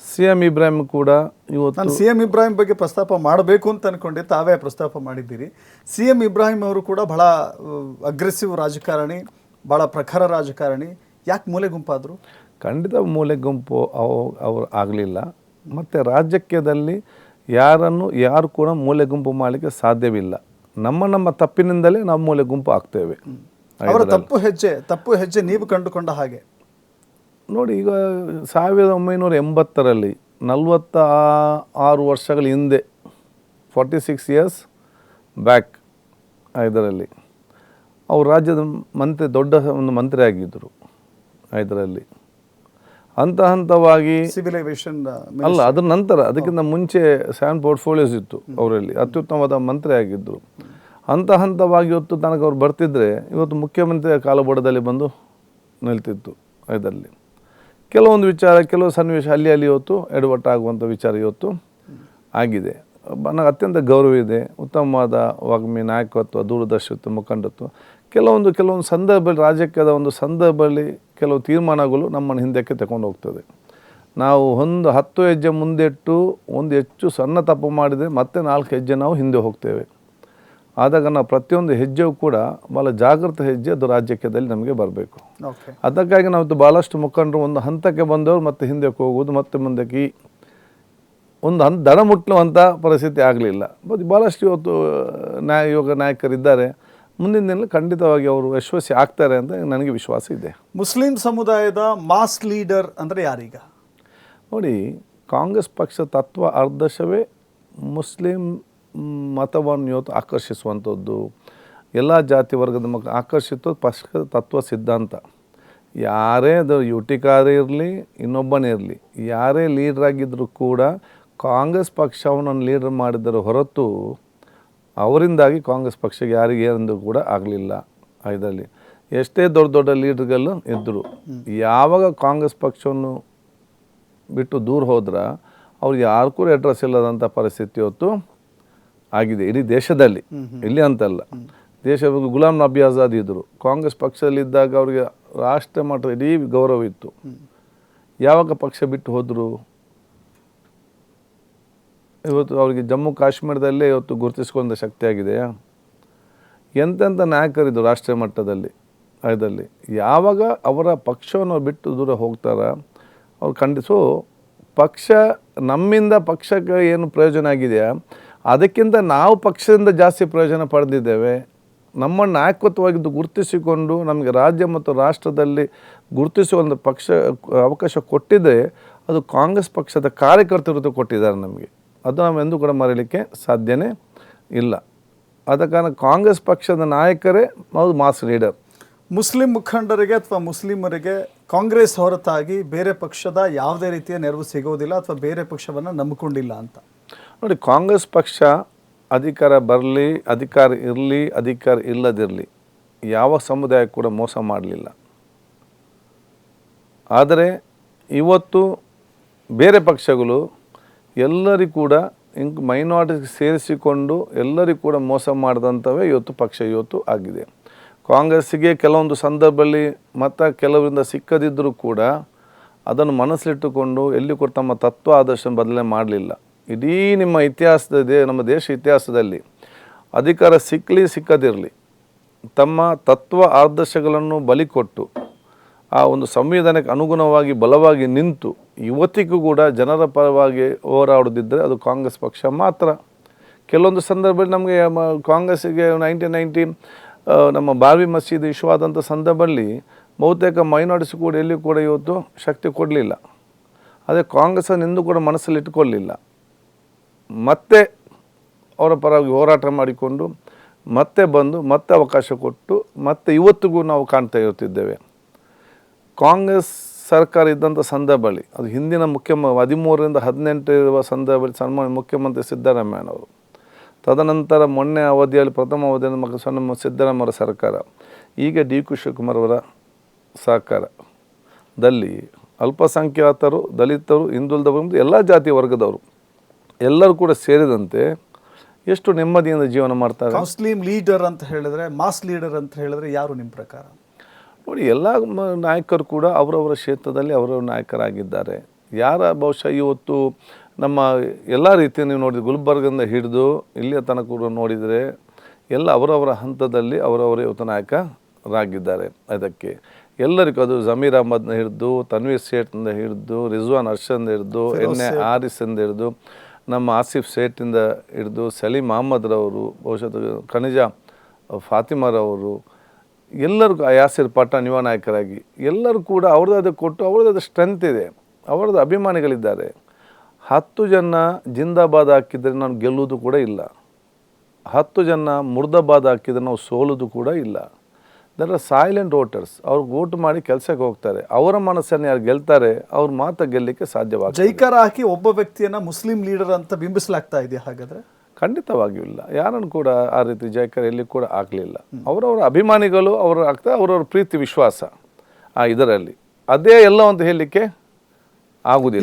CM Ibrahim ಕೂಡ ಇವತ್ತು ನಾನು CM ಇಬ್ರಾಹಿಂ ಬಗ್ಗೆ ಪ್ರಸ್ತಾಪ ಮಾಡಬೇಕು ಅಂತ ಅನ್ಕೊಂಡೆ, ತಾವೇ ಪ್ರಸ್ತಾಪ ಮಾಡಿದ್ದೀರಿ. CM ಇಬ್ರಾಹಿಂ ಅವರು ಕೂಡ ಬಹಳ ಅಗ್ರೆಸಿವ್ ರಾಜಕಾರಣಿ, ಬಹಳ ಪ್ರಖರ ರಾಜಕಾರಣಿ. ಯಾಕೆ ಮೂಲೆ ಗುಂಪಾದರು? ಖಂಡಿತ ಮೂಲೆ ಗುಂಪು ಅವರು ಆಗಲಿಲ್ಲ. ಮತ್ತು ರಾಜಕೀಯದಲ್ಲಿ ಯಾರು ಕೂಡ ಮೂಲೆ ಗುಂಪು ಮಾಡಲಿಕ್ಕೆ ಸಾಧ್ಯವಿಲ್ಲ. ನಮ್ಮ ತಪ್ಪಿನಿಂದಲೇ ನಾವು ಮೂಲೆ ಗುಂಪು ಆಗ್ತೇವೆ. ಅವರ ತಪ್ಪು ಹೆಜ್ಜೆ ನೀವು ಕಂಡುಕೊಂಡ ಹಾಗೆ ನೋಡಿ, ಈಗ 1980ರಲ್ಲಿ 46 ವರ್ಷಗಳ ಹಿಂದೆ 46 ಇಯರ್ಸ್ ಬ್ಯಾಕ್ ಇದರಲ್ಲಿ ಅವರು ರಾಜ್ಯದ ದೊಡ್ಡ ಒಂದು ಮಂತ್ರಿ ಆಗಿದ್ದರು. ಇದರಲ್ಲಿ ಹಂತವಾಗಿ ಸಿವಿಲೈಸೇಷನ್ ಅಲ್ಲ, ಅದ್ರ ನಂತರ ಅದಕ್ಕಿಂತ ಮುಂಚೆ 7 ಪೋರ್ಟ್ಫೋಲಿಯೋಸ್ ಇತ್ತು ಅವರಲ್ಲಿ. ಅತ್ಯುತ್ತಮವಾದ ಮಂತ್ರಿ ಆಗಿದ್ದರು. ಹಂತವಾಗಿ ಇವತ್ತು ತನಕ ಅವ್ರು ಬರ್ತಿದ್ರೆ ಇವತ್ತು ಮುಖ್ಯಮಂತ್ರಿಯ ಕಾಲಬುಡದಲ್ಲಿ ಬಂದು ನಿಲ್ತಿತ್ತು. ಇದರಲ್ಲಿ ಕೆಲವೊಂದು ವಿಚಾರ, ಕೆಲವು ಸನ್ನಿವೇಶ ಅಲ್ಲಿ ಇವತ್ತು ಎಡವಟ್ಟಾಗುವಂಥ ವಿಚಾರ ಇವತ್ತು ಆಗಿದೆ. ನನಗೆ ಅತ್ಯಂತ ಗೌರವ ಇದೆ. ಉತ್ತಮವಾದ ವಾಗ್ಮಿ, ನಾಯಕತ್ವ, ದೂರದರ್ಶಿತ್ವ, ಮುಖಂಡತ್ವ. ಕೆಲವೊಂದು ಸಂದರ್ಭದಲ್ಲಿ, ರಾಜಕೀಯದ ಒಂದು ಸಂದರ್ಭದಲ್ಲಿ ಕೆಲವು ತೀರ್ಮಾನಗಳು ನಮ್ಮನ್ನು ಹಿಂದಕ್ಕೆ ತಗೊಂಡು ಹೋಗ್ತದೆ. ನಾವು 10 ಹೆಜ್ಜೆ ಮುಂದೆ ಇಟ್ಟು ಒಂದು ಹೆಚ್ಚು ಸಣ್ಣ ತಪ್ಪು ಮಾಡಿದರೆ ಮತ್ತೆ 4 ಹೆಜ್ಜೆ ನಾವು ಹಿಂದೆ ಹೋಗ್ತೇವೆ. ಆದಾಗ ನಾವು ಪ್ರತಿಯೊಂದು ಹೆಜ್ಜೆಯೂ ಕೂಡ ಭಾಳ ಜಾಗೃತ ಹೆಜ್ಜೆ ಅದು ರಾಜಕೀಯದಲ್ಲಿ ನಮಗೆ ಬರಬೇಕು. ಅದಕ್ಕಾಗಿ ನಾವು ಭಾಳಷ್ಟು ಮುಖಂಡರು ಒಂದು ಹಂತಕ್ಕೆ ಬಂದವರು ಮತ್ತೆ ಹಿಂದಕ್ಕೆ ಹೋಗುವುದು, ಮತ್ತೆ ಮುಂದಕ್ಕೆ ಒಂದು ದಡ ಮುಟ್ಟುವಂಥ ಪರಿಸ್ಥಿತಿ ಆಗಲಿಲ್ಲ. ಭಾಳಷ್ಟು ಇವತ್ತು ಯೋಗ ನಾಯಕರಿದ್ದಾರೆ. ಮುಂದಿನ ದಿನ ಖಂಡಿತವಾಗಿ ಅವರು ಯಶಸ್ವಿ ಆಗ್ತಾರೆ ಅಂತ ನನಗೆ ವಿಶ್ವಾಸ ಇದೆ. ಮುಸ್ಲಿಂ ಸಮುದಾಯದ ಮಾಸ್ ಲೀಡರ್ ಅಂದರೆ ಯಾರೀಗ? ನೋಡಿ, ಕಾಂಗ್ರೆಸ್ ಪಕ್ಷ ತತ್ವ ಆದರ್ಶವೇ ಮುಸ್ಲಿಂ ಮತವನ್ನು ಇವತ್ತು ಆಕರ್ಷಿಸುವಂಥದ್ದು, ಎಲ್ಲ ಜಾತಿ ವರ್ಗದ ಮಕ್ಕಳು ಆಕರ್ಷಿಸೋದು ಪಕ್ಷದ ತತ್ವ ಸಿದ್ಧಾಂತ. ಯಾರೇ ಅದು ಯುಟಿಕಾರೇ ಇರಲಿ, ಇನ್ನೊಬ್ಬನೇ ಇರಲಿ, ಯಾರೇ ಲೀಡ್ರಾಗಿದ್ದರೂ ಕೂಡ ಕಾಂಗ್ರೆಸ್ ಪಕ್ಷವನ್ನು ಲೀಡರ್ ಮಾಡಿದರೂ ಹೊರತು ಅವರಿಂದಾಗಿ ಕಾಂಗ್ರೆಸ್ ಪಕ್ಷಕ್ಕೆ ಯಾರಿಗೆ ಏನಂದು ಕೂಡ ಆಗಲಿಲ್ಲ. ಇದರಲ್ಲಿ ಎಷ್ಟೇ ದೊಡ್ಡ ಲೀಡರ್ಗಳು ಇದ್ದರು, ಯಾವಾಗ ಕಾಂಗ್ರೆಸ್ ಪಕ್ಷವನ್ನು ಬಿಟ್ಟು ದೂರ ಹೋದ್ರೆ ಅವ್ರು ಯಾರು ಕೂಡ ಅಡ್ರೆಸ್ ಇಲ್ಲದಂಥ ಪರಿಸ್ಥಿತಿ ಇವತ್ತು ಆಗಿದೆ ಇಡೀ ದೇಶದಲ್ಲಿ. ಇಲ್ಲಿ ಅಂತಲ್ಲ, ಗುಲಾಂ ನಬಿ ಆಜಾದ್ ಇದ್ದರು. ಕಾಂಗ್ರೆಸ್ ಪಕ್ಷದಲ್ಲಿದ್ದಾಗ ಅವರಿಗೆ ರಾಷ್ಟ್ರ ಮಟ್ಟದ ಇಡೀ ಗೌರವ ಇತ್ತು. ಯಾವಾಗ ಪಕ್ಷ ಬಿಟ್ಟು ಹೋದರು, ಇವತ್ತು ಅವರಿಗೆ ಜಮ್ಮು ಕಾಶ್ಮೀರದಲ್ಲೇ ಇವತ್ತು ಗುರುತಿಸಿಕೊಂಡ ಶಕ್ತಿ ಆಗಿದೆಯಾ? ಎಂತೆಂಥ ನಾಯಕರಿದ್ದು ರಾಷ್ಟ್ರೀಯ ಮಟ್ಟದಲ್ಲಿ. ಇದರಲ್ಲಿ ಯಾವಾಗ ಅವರ ಪಕ್ಷವನ್ನು ಬಿಟ್ಟು ದೂರ ಹೋಗ್ತಾರ ಅವ್ರು ಪಕ್ಷ ನಮ್ಮಿಂದ ಪಕ್ಷಕ್ಕೆ ಏನು ಪ್ರಯೋಜನ ಆಗಿದೆಯಾ ಅದಕ್ಕಿಂತ ನಾವು ಪಕ್ಷದಿಂದ ಜಾಸ್ತಿ ಪ್ರಯೋಜನ ಪಡೆದಿದ್ದೇವೆ. ನಮ್ಮ ನಾಯಕತ್ವವಾಗಿದ್ದು ಗುರುತಿಸಿಕೊಂಡು ನಮಗೆ ರಾಜ್ಯ ಮತ್ತು ರಾಷ್ಟ್ರದಲ್ಲಿ ಗುರುತಿಸುವ ಒಂದು ಪಕ್ಷ ಅವಕಾಶ ಕೊಟ್ಟಿದ್ದರೆ ಅದು ಕಾಂಗ್ರೆಸ್ ಪಕ್ಷದ ಕಾರ್ಯಕರ್ತರು ಕೊಟ್ಟಿದ್ದಾರೆ ನಮಗೆ. ಅದು ನಾವು ಎಂದೂ ಕೂಡ ಮರೀಲಿಕ್ಕೆ ಸಾಧ್ಯನೇ ಇಲ್ಲ. ಆದ ಕಾರಣ ಕಾಂಗ್ರೆಸ್ ಪಕ್ಷದ ನಾಯಕರೇ ಮಾಸ್ ಲೀಡರ್. ಮುಸ್ಲಿಂ ಮುಖಂಡರಿಗೆ ಅಥವಾ ಮುಸ್ಲಿಮರಿಗೆ ಕಾಂಗ್ರೆಸ್ ಹೊರತಾಗಿ ಬೇರೆ ಪಕ್ಷದ ಯಾವುದೇ ರೀತಿಯ ನೆರವು ಸಿಗೋದಿಲ್ಲ ಅಥವಾ ಬೇರೆ ಪಕ್ಷವನ್ನು ನಂಬಿಕೊಂಡಿಲ್ಲ ಅಂತ. ನೋಡಿ, ಕಾಂಗ್ರೆಸ್ ಪಕ್ಷ ಅಧಿಕಾರ ಬರಲಿ, ಅಧಿಕಾರ ಇರಲಿ, ಅಧಿಕಾರ ಇಲ್ಲದಿರಲಿ, ಯಾವ ಸಮುದಾಯ ಕೂಡ ಮೋಸ ಮಾಡಲಿಲ್ಲ. ಆದರೆ ಇವತ್ತು ಬೇರೆ ಪಕ್ಷಗಳು ಎಲ್ಲರಿಗೂ ಕೂಡ ಮೈನಾರಿಟಿ ಸೇರಿಸಿಕೊಂಡು ಎಲ್ಲರಿಗೂ ಕೂಡ ಮೋಸ ಮಾಡಿದಂಥವೇ ಇವತ್ತು ಪಕ್ಷ ಇವತ್ತು ಆಗಿದೆ. ಕಾಂಗ್ರೆಸ್ಸಿಗೆ ಕೆಲವೊಂದು ಸಂದರ್ಭದಲ್ಲಿ ಮತ್ತು ಕೆಲವರಿಂದ ಸಿಕ್ಕದಿದ್ದರೂ ಕೂಡ ಅದನ್ನು ಮನಸ್ಸಲ್ಲಿಟ್ಟುಕೊಂಡು ಎಲ್ಲಿ ಕೂಡ ತಮ್ಮ ತತ್ವ ಆದರ್ಶ ಬದಲನೆ ಮಾಡಲಿಲ್ಲ. ಇಡೀ ನಮ್ಮ ದೇಶ ಇತಿಹಾಸದಲ್ಲಿ ಅಧಿಕಾರ ಸಿಕ್ಕದಿರಲಿ, ತಮ್ಮ ತತ್ವ ಆದರ್ಶಗಳನ್ನು ಬಲಿ ಕೊಟ್ಟು ಆ ಒಂದು ಸಂವಿಧಾನಕ್ಕೆ ಅನುಗುಣವಾಗಿ ಬಲವಾಗಿ ನಿಂತು ಇವತ್ತಿಗೂ ಕೂಡ ಜನರ ಪರವಾಗಿ ಹೋರಾಡೋದಿದ್ದರೆ ಅದು ಕಾಂಗ್ರೆಸ್ ಪಕ್ಷ ಮಾತ್ರ. ಕೆಲವೊಂದು ಸಂದರ್ಭದಲ್ಲಿ ನಮಗೆ ಕಾಂಗ್ರೆಸ್ಸಿಗೆ 1990 ನಮ್ಮ ಬಾರ್ವಿ ಮಸೀದಿ ಇಶ್ಯೂ ಆದಂಥ ಸಂದರ್ಭದಲ್ಲಿ ಬಹುತೇಕ ಮೈನಾರಿಟೀಸ್ ಕೂಡ ಎಲ್ಲಿ ಕೂಡ ಇವತ್ತು ಶಕ್ತಿ ಕೊಡಲಿಲ್ಲ. ಅದೇ ಕಾಂಗ್ರೆಸ್ಸನ್ನು ಎಂದೂ ಕೂಡ ಮನಸ್ಸಲ್ಲಿ ಇಟ್ಕೊಳ್ಳಲಿಲ್ಲ. ಮತ್ತೆ ಅವರ ಪರವಾಗಿ ಹೋರಾಟ ಮಾಡಿಕೊಂಡು ಮತ್ತೆ ಬಂದು ಮತ್ತೆ ಅವಕಾಶ ಕೊಟ್ಟು ಮತ್ತೆ ಇವತ್ತಿಗೂ ನಾವು ಕಾಣ್ತಾ ಇರ್ತಿದ್ದೇವೆ. ಕಾಂಗ್ರೆಸ್ ಸರ್ಕಾರ ಇದ್ದಂಥ ಸಂದರ್ಭದಲ್ಲಿ ಅದು ಹಿಂದಿನ 13ರಿಂದ 18 ಇರುವ ಸಂದರ್ಭದಲ್ಲಿ ಸನ್ಮಾನ್ಯ ಮುಖ್ಯಮಂತ್ರಿ ಸಿದ್ದರಾಮಯ್ಯನವರು, ತದನಂತರ ಮೊನ್ನೆ ಅವಧಿಯಲ್ಲಿ ಪ್ರಥಮ ಅವಧಿಯಲ್ಲಿ ಸಿದ್ದರಾಮಯ್ಯ ಸರ್ಕಾರ, ಈಗ ಡಿ.ಕೆ. ಶಿವಕುಮಾರ್ ಅವರ ಸರ್ಕಾರದಲ್ಲಿ ಅಲ್ಪಸಂಖ್ಯಾತರು, ದಲಿತರು, ಹಿಂದುಳಿದವರು, ಎಲ್ಲ ಜಾತಿ ವರ್ಗದವರು ಎಲ್ಲರೂ ಕೂಡ ಸೇರಿದಂತೆ ಎಷ್ಟು ನೆಮ್ಮದಿಯಿಂದ ಜೀವನ ಮಾಡ್ತಾರೆ. ಮುಸ್ಲಿಂ ಲೀಡರ್ ಅಂತ ಹೇಳಿದ್ರೆ, ಮಾಸ್ ಲೀಡರ್ ಅಂತ ಹೇಳಿದ್ರೆ ಯಾರು ನಿಮ್ಮ ಪ್ರಕಾರ? ನೋಡಿ, ಎಲ್ಲ ನಾಯಕರು ಕೂಡ ಅವರವರ ಕ್ಷೇತ್ರದಲ್ಲಿ ಅವರವರ ನಾಯಕರಾಗಿದ್ದಾರೆ. ಯಾರ ಬಹುಶಃ ಇವತ್ತು ನಮ್ಮ ಎಲ್ಲ ರೀತಿ ನೀವು ನೋಡಿದ್ರೆ ಗುಲ್ಬರ್ಗಿಂದ ಹಿಡಿದು ಇಲ್ಲಿಯ ತನಕ ಕೂಡ ನೋಡಿದರೆ ಎಲ್ಲ ಅವರವರ ಹಂತದಲ್ಲಿ ಅವರವರೇ ಇವತ್ತು ನಾಯಕರಾಗಿದ್ದಾರೆ. ಅದಕ್ಕೆ ಎಲ್ಲರಿಗೂ ಅದು ಜಮೀರ್ ಅಹಮದ್ನ ಹಿಡಿದು, ತನ್ವೀರ್ ಸೇಠಿಂದ ಹಿಡಿದು, ರಿಜ್ವಾನ್ ಅರ್ಷದಿಂದ ಹಿಡಿದು, ಎನ್.ಎ. ಆರಿಸಿಂದ ಹಿಡಿದು, ನಮ್ಮ ಆಸಿಫ್ ಸೇಠಿಂದ ಹಿಡಿದು, ಸಲೀಂ ಅಹಮದ್ರವರು, ಬಹುಶಃ ಖನಿಜಾ ಫಾತಿಮಾರವರು, ಎಲ್ಲರಿಗೂ ಯಾಸಿರ್ ಪಠಾಣ್ ಯುವ ನಾಯಕರಾಗಿ ಎಲ್ಲರೂ ಕೂಡ ಅವ್ರದ್ದು ಕೊಟ್ಟು ಅವ್ರದ್ದು ಸ್ಟ್ರೆಂತ್ ಇದೆ, ಅವ್ರದ್ದು ಅಭಿಮಾನಿಗಳಿದ್ದಾರೆ. 10 ಜನ ಜಿಂದಾಬಾದ್ ಹಾಕಿದರೆ ನಾನು ಗೆಲ್ಲುವುದು ಕೂಡ ಇಲ್ಲ, 10 ಜನ ಮುರ್ದಾಬಾದ್ ಹಾಕಿದರೆ ನಾವು ಸೋಲೋದು ಕೂಡ ಇಲ್ಲ. There are silent voters. ಅವ್ರಿಗೆ ವೋಟ್ ಮಾಡಿ ಕೆಲಸಕ್ಕೆ ಹೋಗ್ತಾರೆ. ಅವರ ಮನಸ್ಸನ್ನು ಯಾರು ಗೆಲ್ತಾರೆ ಅವ್ರ ಮಾತ್ರ ಗೆಲ್ಲಲಿಕ್ಕೆ ಸಾಧ್ಯವಾಗ್ತದೆ. ಜೈಕಾರ ಹಾಕಿ ಒಬ್ಬ ವ್ಯಕ್ತಿಯನ್ನ ಮುಸ್ಲಿಂ ಲೀಡರ್ ಅಂತ ಬಿಂಬಿಸಲಾಗ್ತಾ ಇದೆಯಾ? ಹಾಗಾದ್ರೆ ಖಂಡಿತವಾಗಿಯೂ ಇಲ್ಲ. ಯಾರನ್ನು ಕೂಡ ಆ ರೀತಿ ಜೈಕಾರ ಎಲ್ಲಿ ಕೂಡ ಆಗಲಿಲ್ಲ. ಅವರವರ ಅಭಿಮಾನಿಗಳು ಅವರು ಆಗ್ತಾ ಅವರವ್ರ ಪ್ರೀತಿ ವಿಶ್ವಾಸ ಇದರಲ್ಲಿ ಅದೇ ಎಲ್ಲ ಅಂತ ಹೇಳಲಿಕ್ಕೆ ಆಗುವುದಿಲ್ಲ.